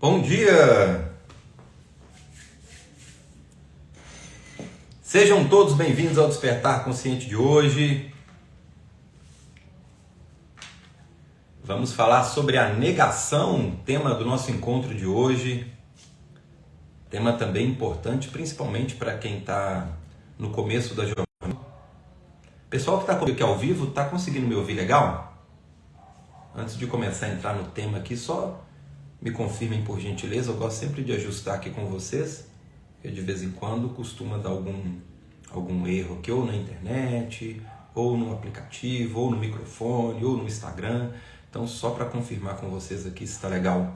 Bom dia! Sejam todos bem-vindos ao Despertar Consciente de hoje. Vamos falar sobre a negação, tema do nosso encontro de hoje. Tema também importante, principalmente para quem está no começo da jornada. Pessoal que está comigo aqui ao vivo, está conseguindo me ouvir legal? Antes de começar a entrar no tema aqui, só me confirmem por gentileza. Eu gosto sempre de ajustar aqui com vocês, porque de vez em quando costuma dar algum erro aqui, ou na internet, ou no aplicativo, ou no microfone, ou no Instagram. Então, só para confirmar com vocês aqui se está legal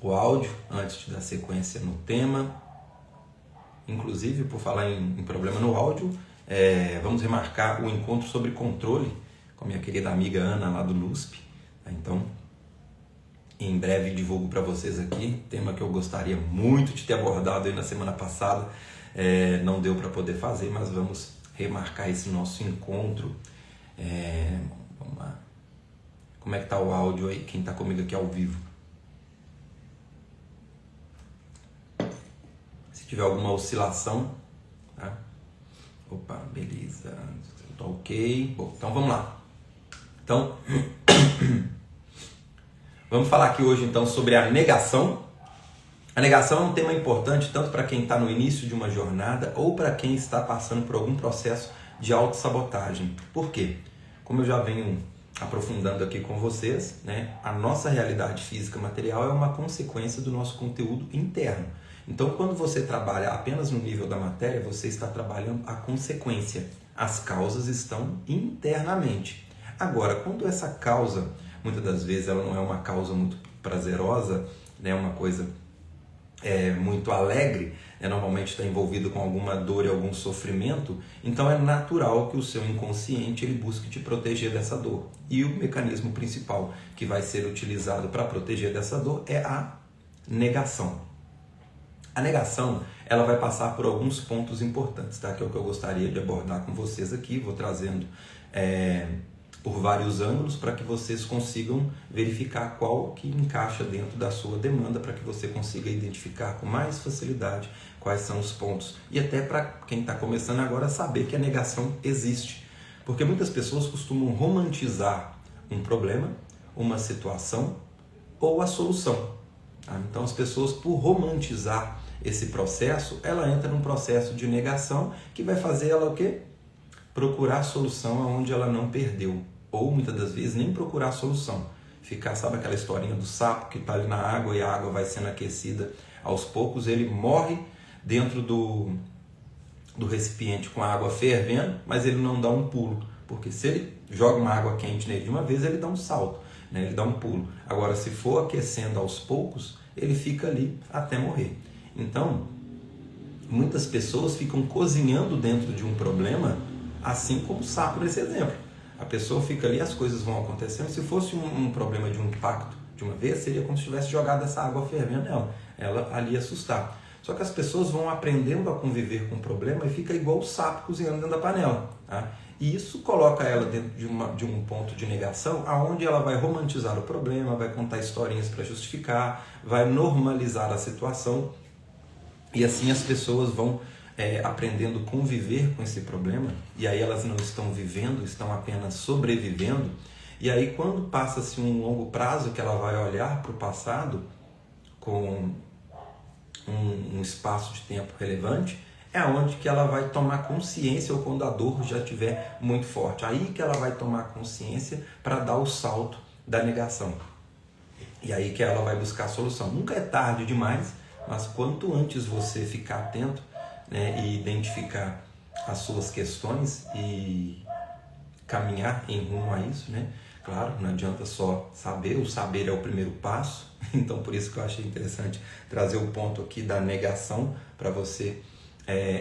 o áudio, antes de dar sequência no tema. Inclusive, por falar em problema no áudio, vamos remarcar o encontro sobre controle com a minha querida amiga Ana, lá do LUSP. Então, em breve divulgo para vocês aqui, tema que eu gostaria muito de ter abordado aí na semana passada. Não deu para poder fazer, mas vamos remarcar esse nosso encontro. Vamos lá. Como é que tá o áudio aí? Quem está comigo aqui ao vivo? Se tiver alguma oscilação, tá? Opa, beleza. Tá ok. Bom, então vamos lá. Então, vamos falar aqui hoje então sobre a negação. A negação é um tema importante tanto para quem está no início de uma jornada ou para quem está passando por algum processo de autossabotagem. Por quê? Como eu já venho aprofundando aqui com vocês, né, a nossa realidade física material é uma consequência do nosso conteúdo interno. Então, quando você trabalha apenas no nível da matéria, você está trabalhando a consequência. As causas estão internamente. Agora, quando essa causa, muitas das vezes, ela não é uma causa muito prazerosa, né, uma coisa muito alegre, normalmente está envolvido com alguma dor e algum sofrimento, então é natural que o seu inconsciente ele busque te proteger dessa dor. E o mecanismo principal que vai ser utilizado para proteger dessa dor é a negação. A negação, ela vai passar por alguns pontos importantes, tá? Que é o que eu gostaria de abordar com vocês aqui. Vou trazendo por vários ângulos para que vocês consigam verificar qual que encaixa dentro da sua demanda, para que você consiga identificar com mais facilidade quais são os pontos. E até para quem está começando agora saber que a negação existe. Porque muitas pessoas costumam romantizar um problema, uma situação ou a solução. Então as pessoas, por romantizar esse processo, ela entra num processo de negação que vai fazer ela o quê? Procurar a solução onde ela não perdeu. Ou muitas das vezes nem procurar a solução. Ficar, sabe aquela historinha do sapo que está ali na água e a água vai sendo aquecida aos poucos, ele morre dentro do recipiente com a água fervendo, mas ele não dá um pulo. Porque se ele joga uma água quente nele de uma vez, ele dá um salto, né? Ele dá um pulo. Agora, se for aquecendo aos poucos, ele fica ali até morrer. Então, muitas pessoas ficam cozinhando dentro de um problema, assim como o sapo nesse exemplo. A pessoa fica ali, as coisas vão acontecendo. Se fosse um problema de um impacto de uma vez, seria como se tivesse jogado essa água fervendo nela. Ela ali ia assustar. Só que as pessoas vão aprendendo a conviver com o problema e fica igual o sapo cozinhando dentro da panela. Tá? E isso coloca ela dentro de um ponto de negação, aonde ela vai romantizar o problema, vai contar historinhas para justificar, vai normalizar a situação. E assim as pessoas vão aprendendo a conviver com esse problema, e aí elas não estão vivendo, estão apenas sobrevivendo. E aí quando passa-se um longo prazo que ela vai olhar para o passado com um espaço de tempo relevante, é onde que ela vai tomar consciência, ou quando a dor já estiver muito forte. Aí que ela vai tomar consciência para dar o salto da negação. E aí que ela vai buscar a solução. Nunca é tarde demais, mas quanto antes você ficar atento, né, e identificar as suas questões e caminhar em rumo a isso, né? Claro, não adianta só saber, o saber é o primeiro passo. Então por isso que eu achei interessante trazer o ponto aqui da negação, para você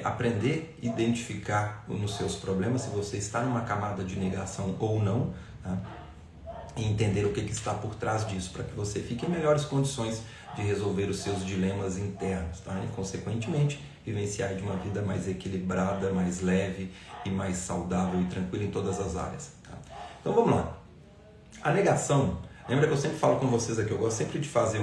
aprender a identificar nos seus problemas se você está numa camada de negação ou não, tá? E entender o que está por trás disso, para que você fique em melhores condições de resolver os seus dilemas internos, tá? E consequentemente vivenciar de uma vida mais equilibrada, mais leve e mais saudável e tranquila em todas as áreas, tá? Então vamos lá. A negação, Lembra que eu sempre falo com vocês aqui, eu gosto sempre de fazer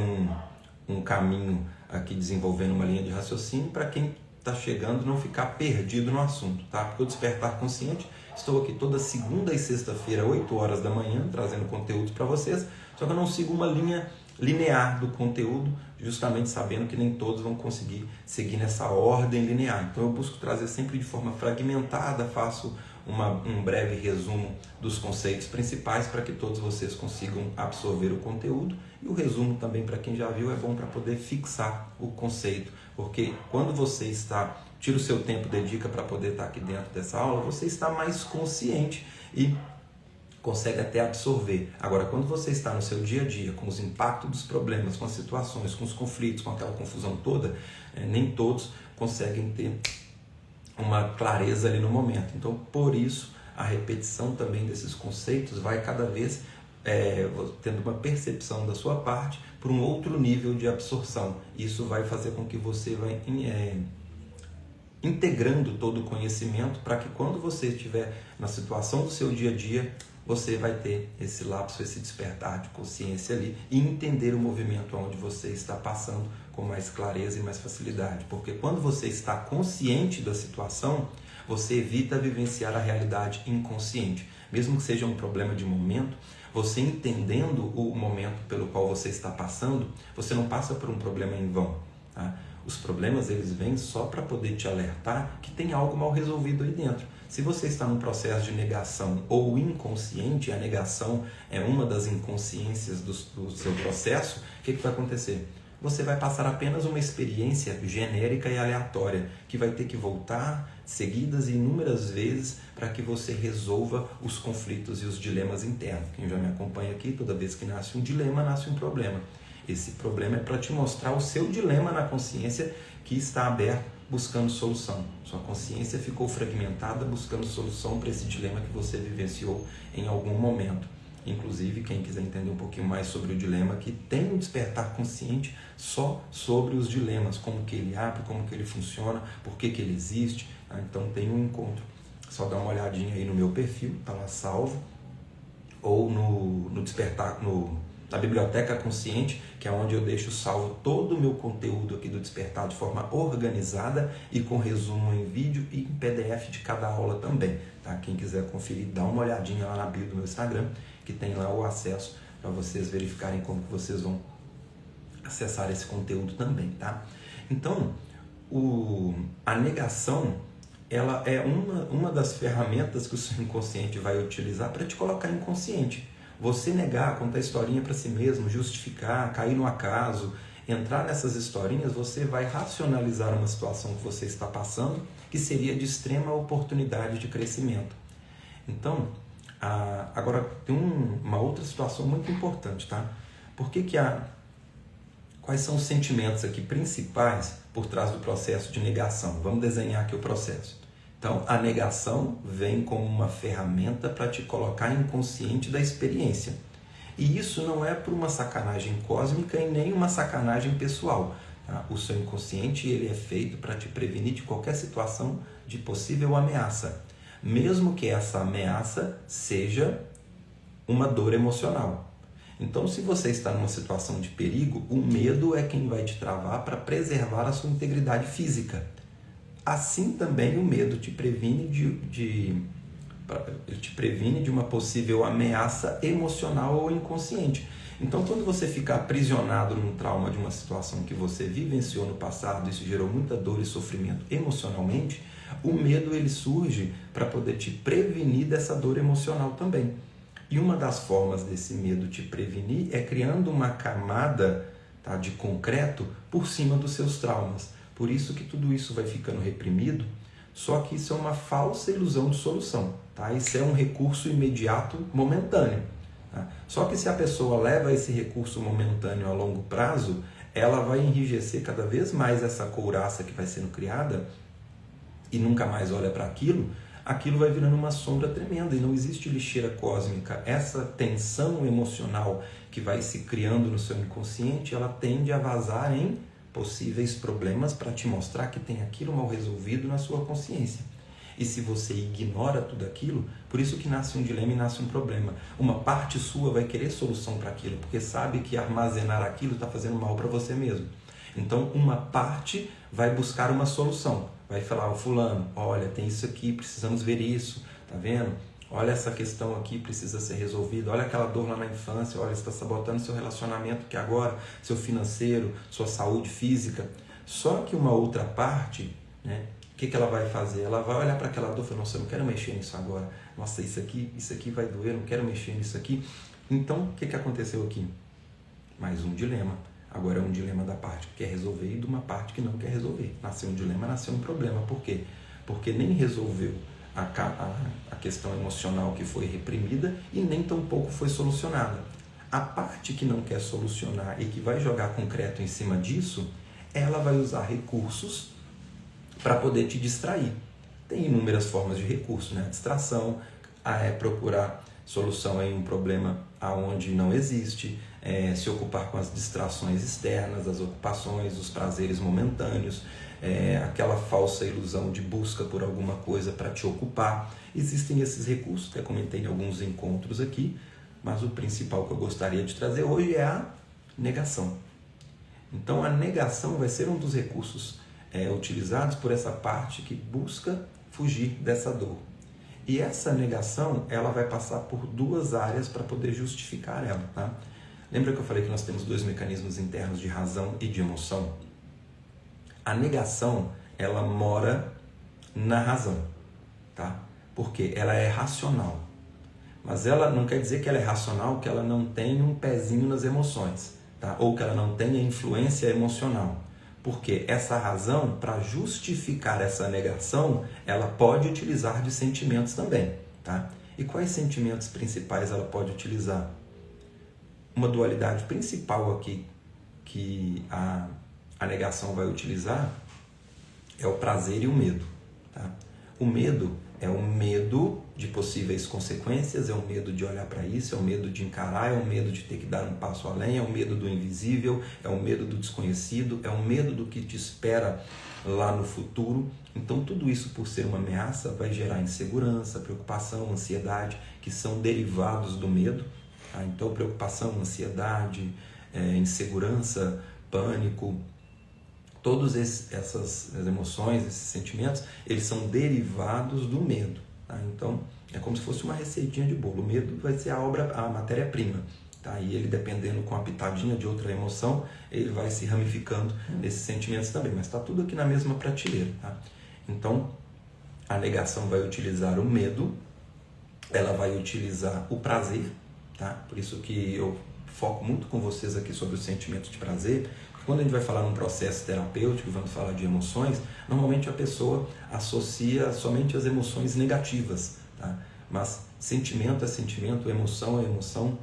um caminho aqui desenvolvendo uma linha de raciocínio para quem está chegando não ficar perdido no assunto, tá? Porque o Despertar Consciente, estou aqui toda segunda e sexta-feira, 8 horas da manhã, trazendo conteúdo para vocês, só que eu não sigo uma linha linear do conteúdo, justamente sabendo que nem todos vão conseguir seguir nessa ordem linear. Então eu busco trazer sempre de forma fragmentada, faço um breve resumo dos conceitos principais para que todos vocês consigam absorver o conteúdo, e o resumo também, para quem já viu, é bom para poder fixar o conceito, porque quando você tira o seu tempo, dedica para poder estar aqui dentro dessa aula, você está mais consciente e consegue até absorver. Agora, quando você está no seu dia a dia, com os impactos dos problemas, com as situações, com os conflitos, com aquela confusão toda, nem todos conseguem ter uma clareza ali no momento. Então, por isso, a repetição também desses conceitos vai cada vez tendo uma percepção da sua parte por um outro nível de absorção. Isso vai fazer com que você vai integrando todo o conhecimento para que quando você estiver na situação do seu dia a dia, você vai ter esse lapso, esse despertar de consciência ali e entender o movimento onde você está passando com mais clareza e mais facilidade. Porque quando você está consciente da situação, você evita vivenciar a realidade inconsciente. Mesmo que seja um problema de momento, você entendendo o momento pelo qual você está passando, você não passa por um problema em vão, tá? Os problemas, eles vêm só para poder te alertar que tem algo mal resolvido aí dentro. Se você está num processo de negação ou inconsciente, a negação é uma das inconsciências do seu processo, o que vai acontecer? Você vai passar apenas uma experiência genérica e aleatória, que vai ter que voltar seguidas e inúmeras vezes para que você resolva os conflitos e os dilemas internos. Quem já me acompanha aqui, toda vez que nasce um dilema, nasce um problema. Esse problema é para te mostrar o seu dilema na consciência que está aberto, buscando solução. Sua consciência ficou fragmentada, buscando solução para esse dilema que você vivenciou em algum momento. Inclusive, quem quiser entender um pouquinho mais sobre o dilema, que tem um despertar consciente só sobre os dilemas, como que ele abre, como que ele funciona, por que que ele existe. Então tem um encontro. Só dá uma olhadinha aí no meu perfil, está lá salvo, ou no despertar, na Biblioteca Consciente, que é onde eu deixo salvo todo o meu conteúdo aqui do Despertar de forma organizada e com resumo em vídeo e em PDF de cada aula também. Tá? Quem quiser conferir, dá uma olhadinha lá na bio do meu Instagram, que tem lá o acesso para vocês verificarem como que vocês vão acessar esse conteúdo também. Tá? Então, a negação, ela é uma das ferramentas que o seu inconsciente vai utilizar para te colocar inconsciente. Você negar, contar historinha para si mesmo, justificar, cair no acaso, entrar nessas historinhas, você vai racionalizar uma situação que você está passando, que seria de extrema oportunidade de crescimento. Então, agora tem uma outra situação muito importante, tá? Quais são os sentimentos aqui principais por trás do processo de negação? Vamos desenhar aqui o processo. Então, a negação vem como uma ferramenta para te colocar inconsciente da experiência. E isso não é por uma sacanagem cósmica e nem uma sacanagem pessoal. Tá? O seu inconsciente, ele é feito para te prevenir de qualquer situação de possível ameaça, mesmo que essa ameaça seja uma dor emocional. Então, se você está numa situação de perigo, o medo é quem vai te travar para preservar a sua integridade física. Assim também o medo te previne de uma possível ameaça emocional ou inconsciente. Então, quando você fica aprisionado num trauma de uma situação que você vivenciou no passado, isso gerou muita dor e sofrimento emocionalmente, o medo ele surge para poder te prevenir dessa dor emocional também. E uma das formas desse medo te prevenir é criando uma camada, tá, de concreto por cima dos seus traumas. Por isso que tudo isso vai ficando reprimido, só que isso é uma falsa ilusão de solução. Tá? Isso é um recurso imediato, momentâneo. Tá? Só que se a pessoa leva esse recurso momentâneo a longo prazo, ela vai enrijecer cada vez mais essa couraça que vai sendo criada e nunca mais olha para aquilo vai virando uma sombra tremenda e não existe lixeira cósmica. Essa tensão emocional que vai se criando no seu inconsciente, ela tende a vazar em possíveis problemas para te mostrar que tem aquilo mal resolvido na sua consciência. E se você ignora tudo aquilo, por isso que nasce um dilema e nasce um problema. Uma parte sua vai querer solução para aquilo, porque sabe que armazenar aquilo está fazendo mal para você mesmo. Então, uma parte vai buscar uma solução. Vai falar, fulano, olha, tem isso aqui, precisamos ver isso, tá vendo? Olha essa questão aqui, precisa ser resolvida. Olha aquela dor lá na infância, olha, está sabotando seu relacionamento que agora, seu financeiro, sua saúde física. Só que uma outra parte, né? O que ela vai fazer? Ela vai olhar para aquela dor e falar, nossa, eu não quero mexer nisso agora. Nossa, isso aqui vai doer, eu não quero mexer nisso aqui. Então, o que aconteceu aqui? Mais um dilema. Agora é um dilema da parte que quer resolver e de uma parte que não quer resolver. Nasceu um dilema, nasceu um problema. Por quê? Porque nem resolveu a questão emocional que foi reprimida e nem tampouco foi solucionada. A parte que não quer solucionar e que vai jogar concreto em cima disso, ela vai usar recursos para poder te distrair. Tem inúmeras formas de recurso, né? A distração, procurar solução em um problema aonde não existe, se ocupar com as distrações externas, as ocupações, os prazeres momentâneos, aquela falsa ilusão de busca por alguma coisa para te ocupar. Existem esses recursos, até comentei em alguns encontros aqui, mas o principal que eu gostaria de trazer hoje é a negação. Então a negação vai ser um dos recursos utilizados por essa parte que busca fugir dessa dor. E essa negação, ela vai passar por duas áreas para poder justificar ela, tá? Lembra que eu falei que nós temos dois mecanismos internos de razão e de emoção? A negação, ela mora na razão, tá? Porque ela é racional. Mas ela não quer dizer que ela é racional, que ela não tem um pezinho nas emoções, tá? Ou que ela não tenha influência emocional. Porque essa razão, para justificar essa negação, ela pode utilizar de sentimentos também, tá? E quais sentimentos principais ela pode utilizar? Uma dualidade principal aqui que a negação vai utilizar é o prazer e o medo, tá? O medo é o medo de possíveis consequências, é o medo de olhar para isso, é o medo de encarar, é o medo de ter que dar um passo além, é o medo do invisível, é o medo do desconhecido, é o medo do que te espera lá no futuro. Então tudo isso, por ser uma ameaça, vai gerar insegurança, preocupação, ansiedade, que são derivados do medo. Tá? Então preocupação, ansiedade, insegurança, pânico, todas essas emoções, esses sentimentos, eles são derivados do medo. Tá? Então, é como se fosse uma receitinha de bolo. O medo vai ser a matéria-prima. Tá? E ele, dependendo com a pitadinha de outra emoção, ele vai se ramificando nesses sentimentos também. Mas está tudo aqui na mesma prateleira. Tá? Então, a negação vai utilizar o medo, ela vai utilizar o prazer. Tá? Por isso que eu foco muito com vocês aqui sobre o sentimento de prazer. Quando a gente vai falar num processo terapêutico, vamos falar de emoções, normalmente a pessoa associa somente as emoções negativas, tá? Mas sentimento é sentimento, emoção é emoção,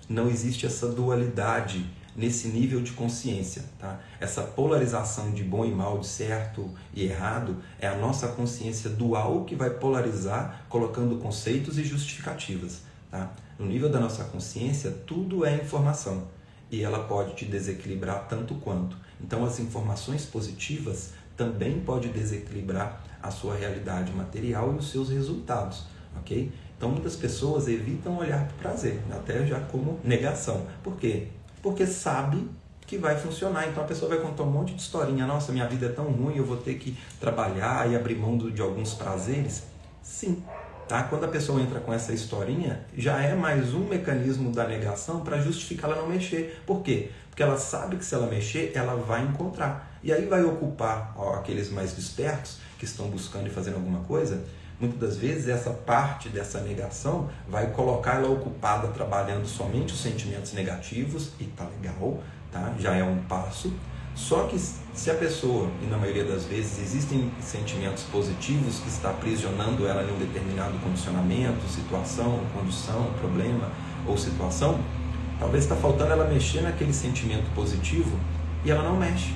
não existe essa dualidade nesse nível de consciência, tá? Essa polarização de bom e mal, de certo e errado, é a nossa consciência dual que vai polarizar, colocando conceitos e justificativas, tá? No nível da nossa consciência, tudo é informação. E ela pode te desequilibrar tanto quanto. Então as informações positivas também podem desequilibrar a sua realidade material e os seus resultados, ok? Então muitas pessoas evitam olhar para o prazer, até já como negação. Por quê? Porque sabe que vai funcionar. Então a pessoa vai contar um monte de historinha. Nossa, minha vida é tão ruim, eu vou ter que trabalhar e abrir mão de alguns prazeres. Sim. Tá? Quando a pessoa entra com essa historinha, já é mais um mecanismo da negação para justificar ela não mexer. Por quê? Porque ela sabe que se ela mexer, ela vai encontrar. E aí vai ocupar aqueles mais despertos que estão buscando e fazendo alguma coisa. Muitas das vezes essa parte dessa negação vai colocar ela ocupada trabalhando somente os sentimentos negativos, e tá legal, tá? Já é um passo. Só que se a pessoa, e na maioria das vezes existem sentimentos positivos que está aprisionando ela em um determinado condicionamento, situação, condição, problema ou situação, talvez está faltando ela mexer naquele sentimento positivo e ela não mexe.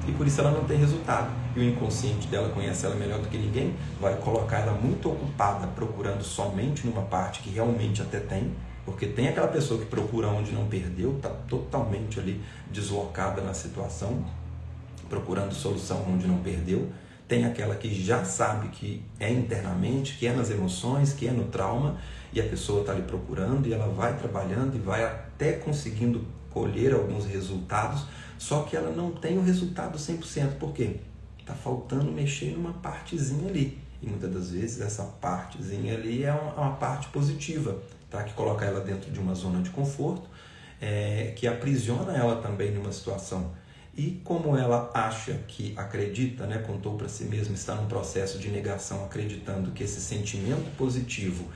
E por isso ela não tem resultado. E o inconsciente dela conhece ela melhor do que ninguém, vai colocar ela muito ocupada procurando somente numa parte que realmente até tem, porque tem aquela pessoa que procura onde não perdeu, está totalmente ali deslocada na situação, procurando solução onde não perdeu. tem aquela que já sabe que é internamente, que é nas emoções, que é no trauma, e a pessoa está ali procurando e ela vai trabalhando e vai até conseguindo colher alguns resultados, só que ela não tem o resultado 100%. Por quê? Está faltando mexer numa partezinha ali. E muitas das vezes essa partezinha ali é uma parte positiva, tá? Que coloca ela dentro de uma zona de conforto, que aprisiona ela também numa situação. E como ela acha que acredita, né, contou para si mesma, está num processo de negação, acreditando que esse sentimento positivo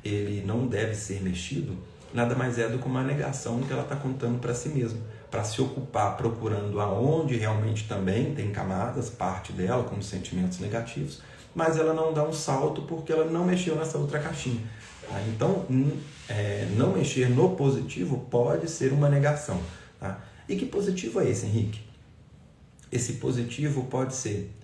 ele não deve ser mexido, nada mais é do que uma negação que ela está contando para si mesma, para se ocupar procurando aonde realmente também tem camadas, parte dela, como sentimentos negativos, mas ela não dá um salto porque ela não mexeu nessa outra caixinha. Tá? Então, não mexer no positivo pode ser uma negação. Tá? E que positivo é esse, Henrique? Esse positivo pode ser,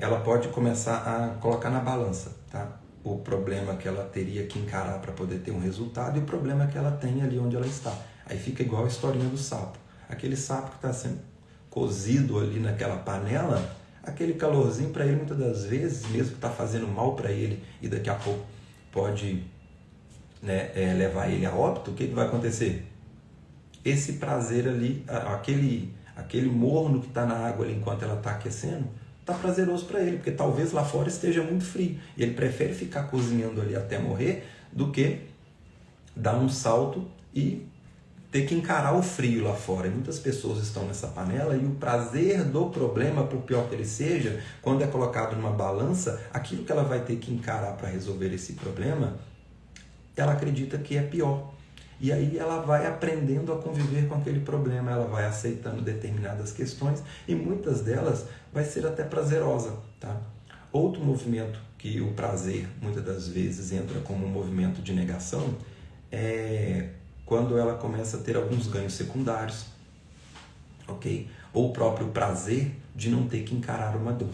ela pode começar a colocar na balança, tá? O problema que ela teria que encarar para poder ter um resultado e o problema que ela tem ali onde ela está. Aí fica igual a historinha do sapo. Aquele sapo que está sendo cozido ali naquela panela, aquele calorzinho para ele muitas das vezes, mesmo que está fazendo mal para ele e daqui a pouco pode, né, levar ele a óbito, o que vai acontecer? Esse prazer ali, aquele morno que está na água ali enquanto ela está aquecendo, está prazeroso para ele, porque talvez lá fora esteja muito frio. E ele prefere ficar cozinhando ali até morrer do que dar um salto e ter que encarar o frio lá fora. E muitas pessoas estão nessa panela e o prazer do problema, por pior que ele seja, quando é colocado numa balança, aquilo que ela vai ter que encarar para resolver esse problema, ela acredita que é pior. E aí ela vai aprendendo a conviver com aquele problema, ela vai aceitando determinadas questões e muitas delas vai ser até prazerosa. Tá? Outro movimento que o prazer muitas das vezes entra como um movimento de negação é quando ela começa a ter alguns ganhos secundários, ok? Ou o próprio prazer de não ter que encarar uma dor.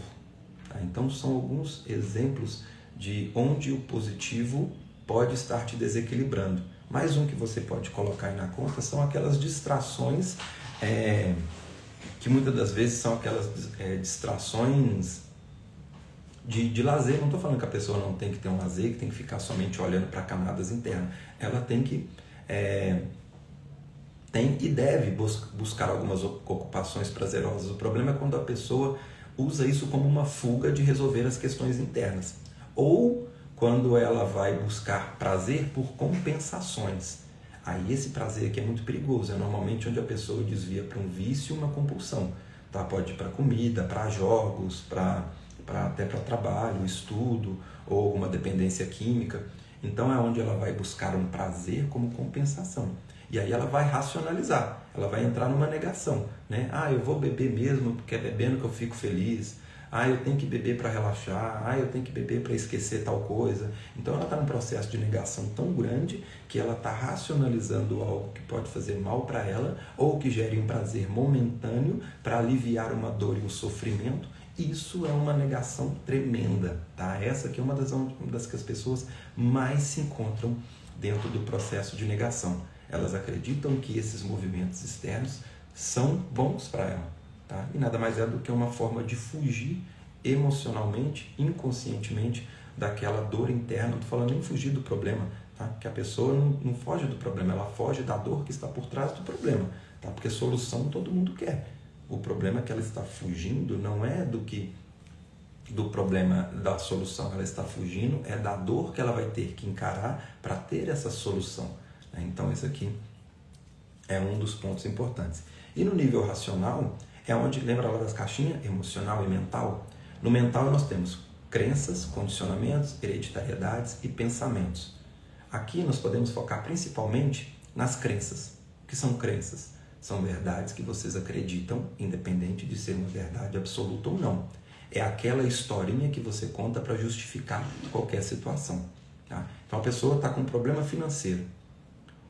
Tá? Então são alguns exemplos de onde o positivo pode estar te desequilibrando. Mais um que você pode colocar aí na conta são aquelas distrações que muitas das vezes são aquelas distrações de lazer. Não estou falando que a pessoa não tem que ter um lazer, que tem que ficar somente olhando para camadas internas. Ela tem que tem e deve buscar algumas ocupações prazerosas. O problema é quando a pessoa usa isso como uma fuga de resolver as questões internas. Ou quando ela vai buscar prazer por compensações. Aí esse prazer aqui é muito perigoso, é normalmente onde a pessoa desvia para um vício, uma compulsão. Tá? Pode ir para comida, para jogos, até para trabalho, estudo, ou uma dependência química. Então é onde ela vai buscar um prazer como compensação. E aí ela vai racionalizar, ela vai entrar numa negação. Né? Eu vou beber mesmo, porque é bebendo que eu fico feliz. Eu tenho que beber para relaxar, eu tenho que beber para esquecer tal coisa. Então ela está num processo de negação tão grande que ela está racionalizando algo que pode fazer mal para ela ou que gere um prazer momentâneo para aliviar uma dor e um sofrimento. Isso é uma negação tremenda. Tá? Essa aqui é uma das que as pessoas mais se encontram dentro do processo de negação. Elas acreditam que esses movimentos externos são bons para ela. Tá? E nada mais é do que uma forma de fugir emocionalmente, inconscientemente, daquela dor interna. Não estou falando nem fugir do problema, tá? Que a pessoa não foge do problema, ela foge da dor que está por trás do problema, tá? Porque solução todo mundo quer. O problema que ela está fugindo não é do problema da solução, ela está fugindo é da dor que ela vai ter que encarar para ter essa solução. Né? Então esse aqui é um dos pontos importantes. E no nível racional, é onde, lembra lá das caixinhas, emocional e mental? No mental nós temos crenças, condicionamentos, hereditariedades e pensamentos. Aqui nós podemos focar principalmente nas crenças. O que são crenças? São verdades que vocês acreditam, independente de ser uma verdade absoluta ou não. É aquela historinha que você conta para justificar qualquer situação. Tá? Então a pessoa está com um problema financeiro.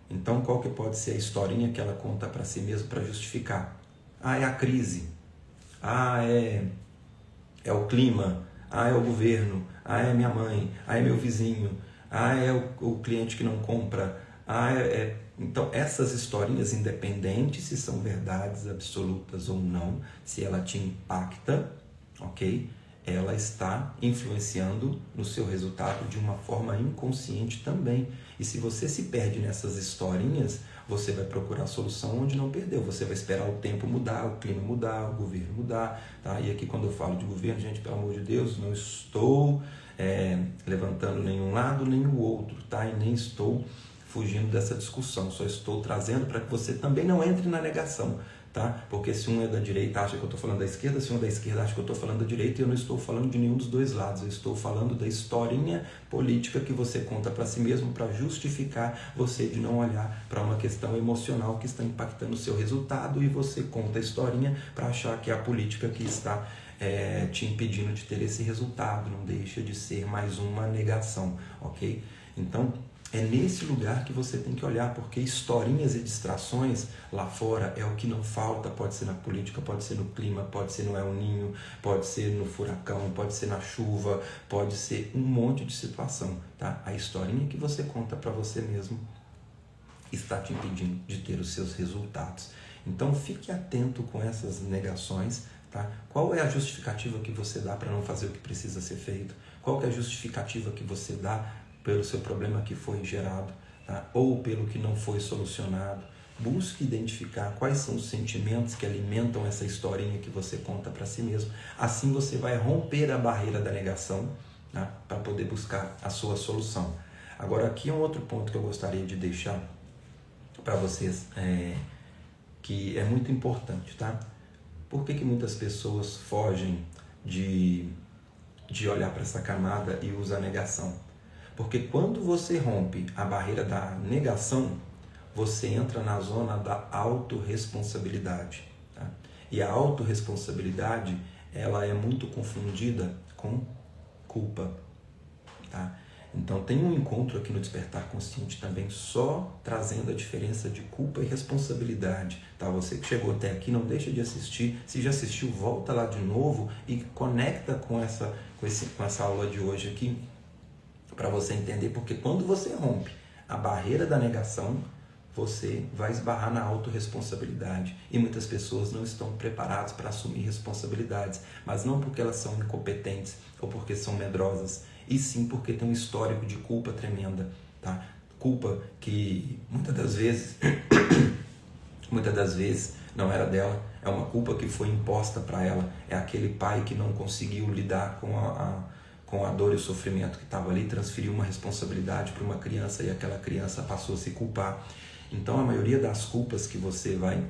Então qual que pode ser a historinha que ela conta para si mesma para justificar? É a crise, é o clima, é o governo, é minha mãe, é meu vizinho, é o cliente que não compra. Então essas historinhas, independentes se são verdades absolutas ou não, se ela te impacta, ok? Ela está influenciando no seu resultado de uma forma inconsciente também. E se você se perde nessas historinhas, você vai procurar a solução onde não perdeu. Você vai esperar o tempo mudar, o clima mudar, o governo mudar. Tá? E aqui quando eu falo de governo, gente, pelo amor de Deus, não estou levantando nenhum lado nem o outro, tá? E nem estou fugindo dessa discussão. Só estou trazendo para que você também não entre na negação. Tá? Porque se um é da direita acha que eu estou falando da esquerda, se um é da esquerda acha que eu estou falando da direita, eu não estou falando de nenhum dos dois lados, eu estou falando da historinha política que você conta para si mesmo para justificar você de não olhar para uma questão emocional que está impactando o seu resultado, e você conta a historinha para achar que é a política que está te impedindo de ter esse resultado. Não deixa de ser mais uma negação, ok? Então, é nesse lugar que você tem que olhar, porque historinhas e distrações lá fora é o que não falta. Pode ser na política, pode ser no clima, pode ser no El Ninho, pode ser no furacão, pode ser na chuva, pode ser um monte de situação. Tá? A historinha que você conta para você mesmo está te impedindo de ter os seus resultados. Então fique atento com essas negações. Tá? Qual é a justificativa que você dá para não fazer o que precisa ser feito? Qual que é a justificativa que você dá pelo seu problema que foi gerado, tá? Ou pelo que não foi solucionado? Busque identificar quais são os sentimentos que alimentam essa historinha que você conta para si mesmo. Assim você vai romper a barreira da negação, tá? Para poder buscar a sua solução. Agora aqui é um outro ponto que eu gostaria de deixar para vocês, que é muito importante. Tá? Por que muitas pessoas fogem de olhar para essa camada e usam a negação? Porque quando você rompe a barreira da negação, você entra na zona da autorresponsabilidade. Tá? E a autorresponsabilidade, ela é muito confundida com culpa. Tá? Então tem um encontro aqui no Despertar Consciente também, só trazendo a diferença de culpa e responsabilidade. Tá? Você que chegou até aqui, não deixa de assistir. Se já assistiu, volta lá de novo e conecta com essa aula de hoje aqui, para você entender, porque quando você rompe a barreira da negação, você vai esbarrar na autorresponsabilidade. E muitas pessoas não estão preparadas para assumir responsabilidades, mas não porque elas são incompetentes ou porque são medrosas, e sim porque tem um histórico de culpa tremenda. Tá? Culpa que muitas das vezes não era dela, é uma culpa que foi imposta para ela, é aquele pai que não conseguiu lidar com a dor e o sofrimento que estava ali, transferiu uma responsabilidade para uma criança e aquela criança passou a se culpar. Então a maioria das culpas que você vai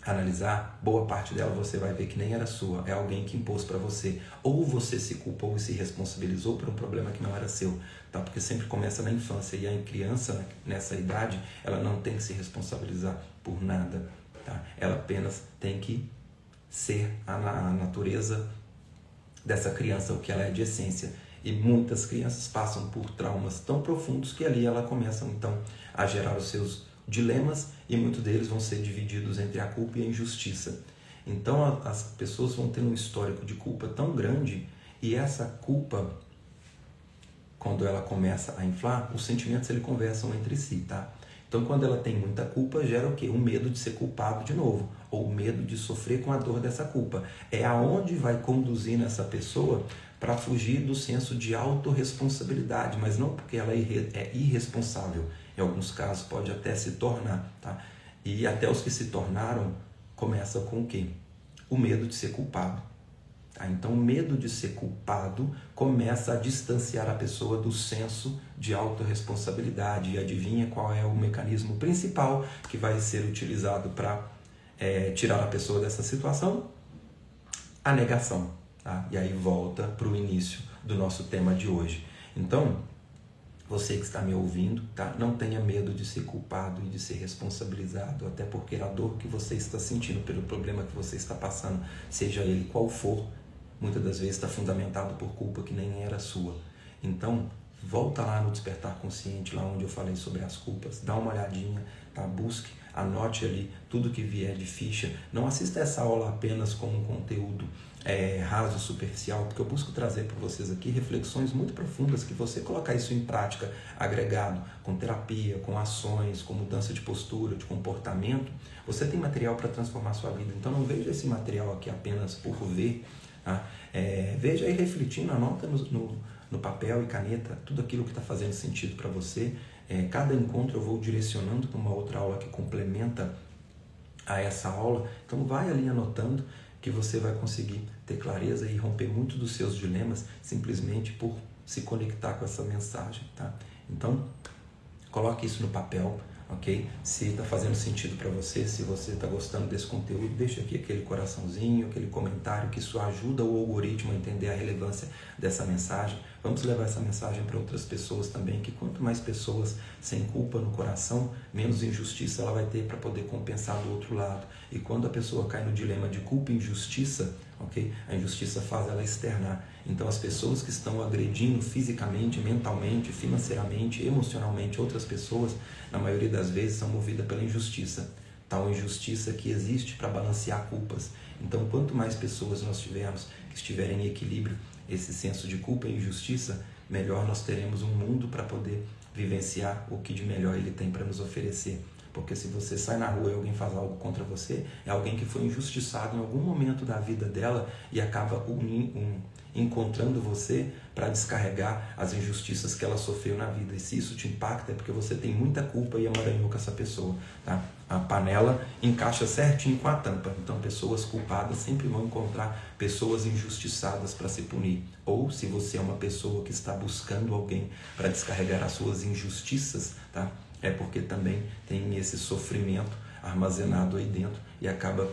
analisar, boa parte dela você vai ver que nem era sua, é alguém que impôs para você. Ou você se culpou e se responsabilizou por um problema que não era seu. Tá? Porque sempre começa na infância, e a criança nessa idade, ela não tem que se responsabilizar por nada. Tá? Ela apenas tem que ser a natureza dessa criança, o que ela é de essência. E muitas crianças passam por traumas tão profundos que ali ela começa então a gerar os seus dilemas, e muitos deles vão ser divididos entre a culpa e a injustiça. Então as pessoas vão ter um histórico de culpa tão grande, e essa culpa, quando ela começa a inflar, os sentimentos eles conversam entre si, tá? Então, quando ela tem muita culpa, gera o quê? O medo de ser culpado de novo, ou o medo de sofrer com a dor dessa culpa. É aonde vai conduzir nessa pessoa para fugir do senso de autorresponsabilidade, mas não porque ela é irresponsável. Em alguns casos pode até se tornar, tá? E até os que se tornaram começam com o quê? O medo de ser culpado. Tá? Então, o medo de ser culpado começa a distanciar a pessoa do senso de autorresponsabilidade. E adivinha qual é o mecanismo principal que vai ser utilizado para tirar a pessoa dessa situação? A negação. Tá? E aí volta para o início do nosso tema de hoje. Então, você que está me ouvindo, tá? Não tenha medo de ser culpado e de ser responsabilizado, até porque a dor que você está sentindo pelo problema que você está passando, seja ele qual for, muitas das vezes está fundamentado por culpa que nem era sua. Então, volta lá no Despertar Consciente, lá onde eu falei sobre as culpas, dá uma olhadinha, tá? Busque, anote ali tudo que vier de ficha. Não assista essa aula apenas como um conteúdo raso, superficial, porque eu busco trazer para vocês aqui reflexões muito profundas, que você colocar isso em prática, agregado com terapia, com ações, com mudança de postura, de comportamento, você tem material para transformar a sua vida. Então não veja esse material aqui apenas por ver, Tá? Veja aí refletindo, anota no papel e caneta tudo aquilo que está fazendo sentido para você. Cada encontro eu vou direcionando para uma outra aula que complementa a essa aula. Então vai ali anotando que você vai conseguir ter clareza e romper muito dos seus dilemas simplesmente por se conectar com essa mensagem, tá? Então, coloque isso no papel, ok? Se está fazendo sentido para você, se você está gostando desse conteúdo, deixa aqui aquele coraçãozinho, aquele comentário, que isso ajuda o algoritmo a entender a relevância dessa mensagem. Vamos levar essa mensagem para outras pessoas também, que quanto mais pessoas sem culpa no coração, menos injustiça ela vai ter para poder compensar do outro lado. E quando a pessoa cai no dilema de culpa e injustiça, ok? A injustiça faz ela externar. Então as pessoas que estão agredindo fisicamente, mentalmente, financeiramente, emocionalmente outras pessoas, na maioria das vezes são movidas pela injustiça. Tal injustiça que existe para balancear culpas. Então quanto mais pessoas nós tivermos que estiverem em equilíbrio, esse senso de culpa e injustiça, melhor nós teremos um mundo para poder vivenciar o que de melhor ele tem para nos oferecer. Porque se você sai na rua e alguém faz algo contra você, é alguém que foi injustiçado em algum momento da vida dela e acaba encontrando você para descarregar as injustiças que ela sofreu na vida. E se isso te impacta é porque você tem muita culpa e emaranhou com essa pessoa. Tá? A panela encaixa certinho com a tampa. Então pessoas culpadas sempre vão encontrar pessoas injustiçadas para se punir. Ou se você é uma pessoa que está buscando alguém para descarregar as suas injustiças, tá? É porque também tem esse sofrimento armazenado aí dentro e acaba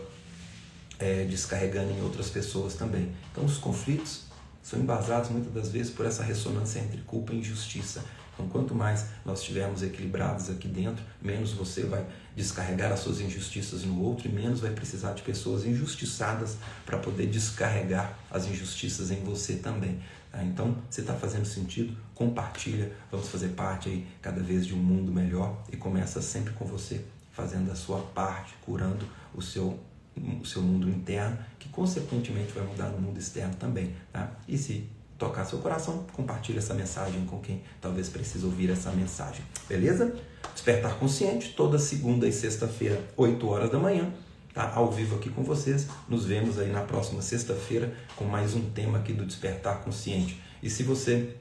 descarregando em outras pessoas também. Então os conflitos são embasados muitas das vezes por essa ressonância entre culpa e injustiça. Então quanto mais nós estivermos equilibrados aqui dentro, menos você vai descarregar as suas injustiças no outro e menos vai precisar de pessoas injustiçadas para poder descarregar as injustiças em você também. Então, se está fazendo sentido, compartilha, vamos fazer parte aí cada vez de um mundo melhor e começa sempre com você, fazendo a sua parte, curando o seu mundo interno, que consequentemente vai mudar no mundo externo também. Tá? E se tocar seu coração, compartilha essa mensagem com quem talvez precise ouvir essa mensagem. Beleza? Despertar Consciente, toda segunda e sexta-feira, 8 horas da manhã. Tá ao vivo aqui com vocês, nos vemos aí na próxima sexta-feira com mais um tema aqui do Despertar Consciente. E se você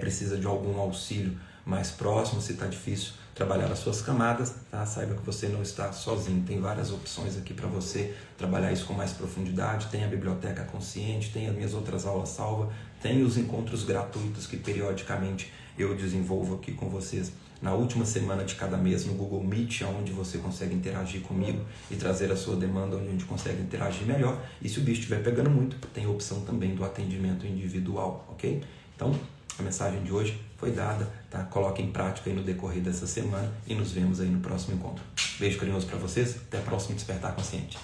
precisa de algum auxílio mais próximo, se está difícil trabalhar as suas camadas, tá? Saiba que você não está sozinho, tem várias opções aqui para você trabalhar isso com mais profundidade, tem a Biblioteca Consciente, tem as minhas outras aulas salvas, tem os encontros gratuitos que periodicamente eu desenvolvo aqui com vocês na última semana de cada mês no Google Meet, onde você consegue interagir comigo e trazer a sua demanda, onde a gente consegue interagir melhor. E se o bicho estiver pegando muito, tem a opção também do atendimento individual, ok? Então, a mensagem de hoje foi dada, tá? Coloque em prática aí no decorrer dessa semana e nos vemos aí no próximo encontro. Beijo carinhoso para vocês, até a próxima Despertar Consciente.